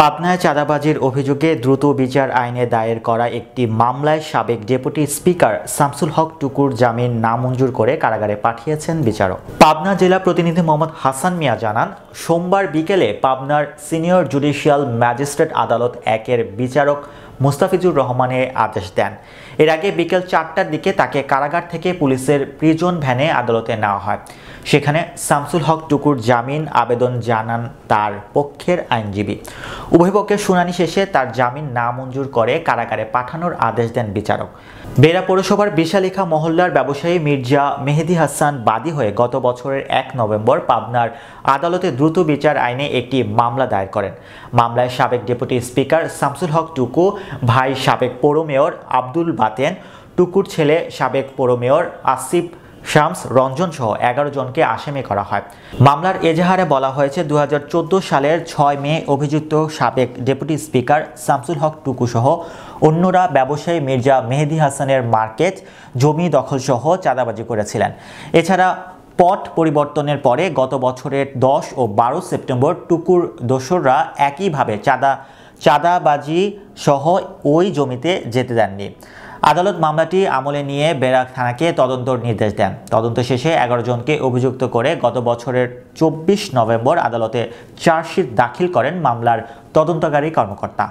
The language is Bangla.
পাবনায় চাঁদাবাজির অভিযোগে দ্রুত বিচার আইনে দায়ের করা একটি মামলায় সাবেক ডেপুটি স্পিকার শামসুল হক টুকুর জামিন নামঞ্জুর করে কারাগারে পাঠিয়েছেন বিচারক। পাবনা জেলা প্রতিনিধি মোহাম্মদ হাসান মিয়া জানান, সোমবার বিকেলে পাবনার সিনিয়র জুডিশিয়াল ম্যাজিস্ট্রেট আদালত 1-এর বিচারক মুস্তাফিজুর রহমানের আদেশ দেন। এর আগে বিকেল 4টার দিকে তাকে কারাগার থেকে পুলিশের প্রিজন ভ্যানে আদালতে নেওয়া হয়। সেখানে শামসুল হক টুকুর জামিন আবেদন জানান তার পক্ষের আইনজীবী। উভয় পক্ষের শুনানি শেষে তার জামিন নামঞ্জুর করে কারাগারে পাঠানোর আদেশ দেন বিচারক। বেড়া পৌরসভার বিশালিখা মহল্লার ব্যবসায়ী মির্জা মেহেদি হাসান বাদী হয়ে গত বছরের 1 নভেম্বর পাবনার আদালতে দ্রুত বিচার আইনে একটি মামলা দায়ের করেন। মামলায় সাবেক ডেপুটি স্পিকার শামসুল হক টুকু, ভাই সাবেক পৌর মেয়র আব্দুল বাতেন, টুকুর ছেলে সাবেক পৌর মেয়র আসিফ শামস রঞ্জন সহ 11 জনকে আসামি করা হয়। মামলার এজাহারে বলা হয়েছে 2014 সালের 6 মে অভিযুক্ত সাবেক ডেপুটি স্পিকার শামসুল হক টুকু সহ অন্যরা ব্যবসায়ী মির্জা মেহেদি হাসানের মার্কেট জমি দখল সহ চাঁদাবাজি করেছিলেন। এছাড়া পট পরিবর্তনের পরে গত বছরের 10 ও 12 সেপ্টেম্বর টুকুর দোসররা একইভাবে চাঁদাবাজি সহ ওই জমিতে যেতে দেননি। আদালত মামলাটি আমলে নিয়ে বেড়া থানাকে তদন্তের নির্দেশ দেন। তদন্ত শেষে 11 জনকে অভিযুক্ত করে গত বছরের 24 নভেম্বর আদালতে চার্জশিট দাখিল করেন মামলার তদন্তকারী কর্মকর্তা।